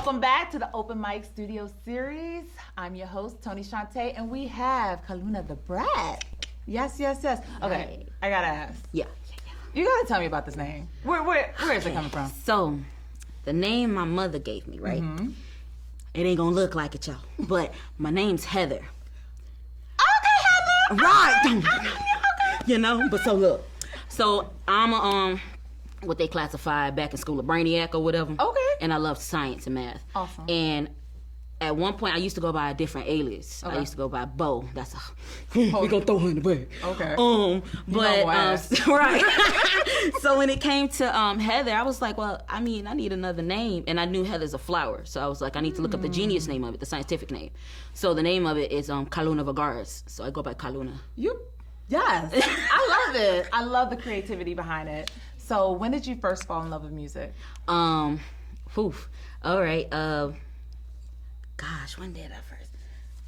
Welcome back to the Open Mic Studio Series. I'm your host, Toni Chauntay, and we have Calluna The Brat. Yes. Okay, I gotta ask. Yeah. You gotta tell me about this name. Where is it coming from? So, the name my mother gave me, right? Mm-hmm. It ain't gonna look like it, y'all. But my name's Heather. Okay, Heather! Right! Okay. You know? But so look. So, I'm a, what they classified back in school, a brainiac or whatever. Okay. And I loved science and math. Awesome. And at one point, I used to go by a different alias. Okay. I used to go by Bo. That's a... we gonna throw her in the bag. Okay. But, right. So when it came to Heather, I was like, well, I need another name. And I knew Heather's a flower. So I was like, I need to look up the genius name of it, the scientific name. So the name of it is Calluna The Brat. So I go by Calluna. Yes. I love it. I love the creativity behind it. So when did you first fall in love with music? All right. Gosh, when did I first?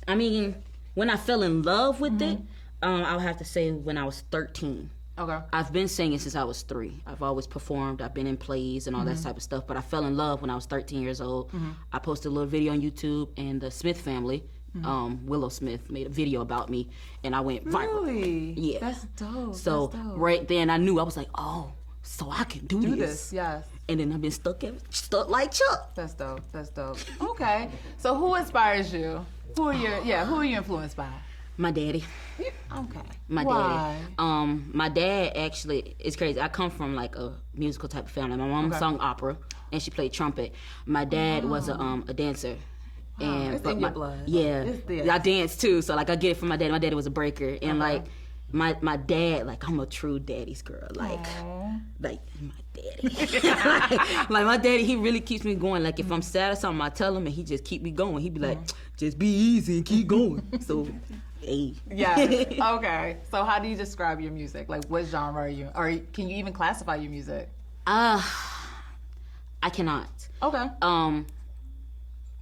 I mean, when I fell in love with it, I would have to say when I was 13. Okay. I've been singing since I was 3. I've always performed. I've been in plays and all that type of stuff. But I fell in love when I was 13 years old. I posted a little video on YouTube, and the Smith family, Willow Smith, made a video about me, and I went viral. Really? Yeah. That's dope. So That's dope. right then I knew, I was like, oh, so I can do this. Yes. And then I've been stuck like Chuck. That's dope. Okay. So who inspires you? Who are you influenced by? My daddy. Okay. My Why? daddy. My dad actually, it's crazy. I come from like a musical type of family. My mom sung opera and she played trumpet. My dad was a dancer. And it's in your blood. Yeah. I dance too, so like I get it from my daddy. My daddy was a breaker, and like my dad, like I'm a true daddy's girl. Like my daddy. like my daddy, he really keeps me going. Like if I'm sad or something, I tell him and he just keep me going. He be like, just be easy and keep going. So hey. Yeah. Okay. So how do you describe your music? Like what genre are you? Or can you even classify your music? I cannot. Okay.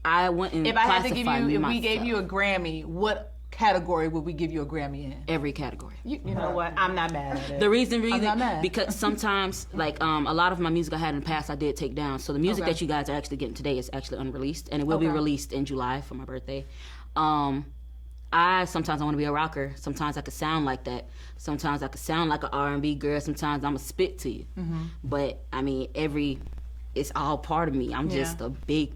I wouldn't. If I had to give you, if myself. we gave you a Grammy, what category would we give you a Grammy in? Every category. You know what? I'm not mad at it. The reason I'm not mad. because sometimes like a lot of my music I had in the past I did take down. So the music that you guys are actually getting today is actually unreleased, and it will be released in July for my birthday. Sometimes I want to be a rocker. Sometimes I could sound like that. Sometimes I could sound like an R&B girl. Sometimes I'm a spit to you. But I mean, it's all part of me. I'm just a big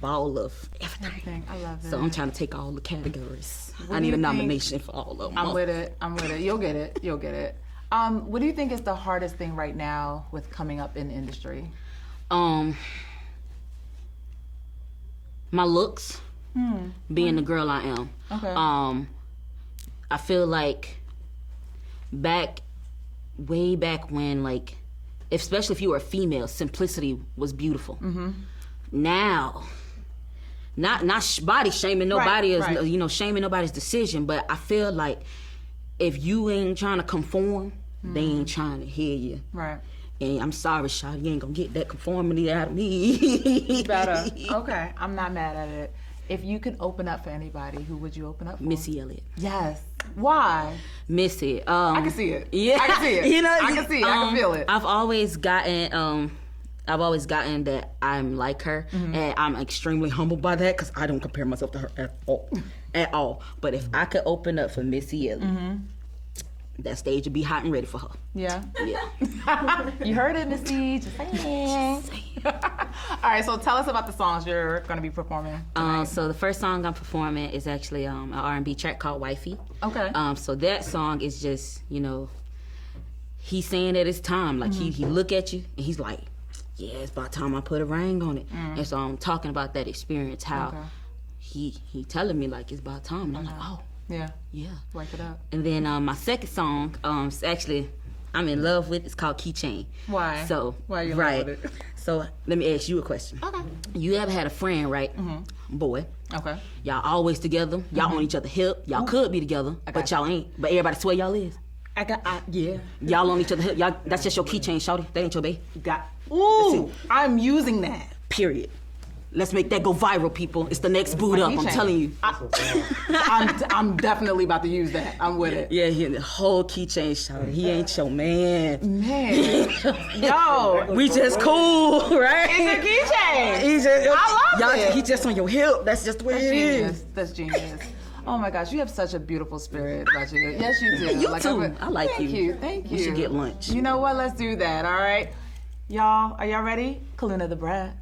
ball of everything. I love it. So I'm trying to take all the categories. I need a nomination for all of them. I'm with it. You'll get it. What do you think is the hardest thing right now with coming up in the industry? My looks, being the girl I am. Okay. I feel like way back when, like, especially if you were a female, simplicity was beautiful. Now, not body shaming nobody shaming nobody's decision, but I feel like if you ain't trying to conform, they ain't trying to hear you. Right. And I'm sorry, Shawty, you ain't gonna get that conformity out of me. Better. Okay, I'm not mad at it. If you could open up for anybody, who would you open up for? Missy Elliott. Yes. Why? Missy. I can see it. Yeah. I can see it. You know, I can see it. I can feel it. I've always gotten that I'm like her, and I'm extremely humbled by that because I don't compare myself to her at all. But if I could open up for Missy Elliott, that stage would be hot and ready for her. Yeah. Yeah. You heard it, Missy. Just saying. All right, so tell us about the songs you're going to be performing tonight. So the first song I'm performing is actually an R&B track called Wifey. Okay. So that song is just, he's saying that it's time. Like he look at you and he's like, yeah, it's about time I put a ring on it. And so I'm talking about that experience, how he telling me like it's about time. And I'm like, oh. Yeah. Wipe it up. And then my second song, is actually I'm in love with. It's called Keychain. Why? So why are you in love with it? So let me ask you a question. Okay. You ever had a friend, right? Boy. Okay. Y'all always together. Y'all on each other's hip. Y'all could be together, but y'all ain't. But everybody swear y'all is. Yeah. Y'all on each other's hip. Y'all. That's just your keychain, shawty. That ain't your bae. Ooh. I'm using that. Period. Let's make that go viral, people. It's the next boot up. I'm telling you. I'm definitely about to use that. I'm with it. Yeah, the whole keychain shot. He ain't your man. Man. Yo, We just cool, right? it's a keychain. He just, I love it. He just on your hip. That's just the way it is. That's genius. Oh my gosh, you have such a beautiful spirit about you. Yes, you do. You too. I like thank you. Thank you. We should get lunch. You know what? Let's do that. All right, y'all. Are y'all ready? Calluna the Brat.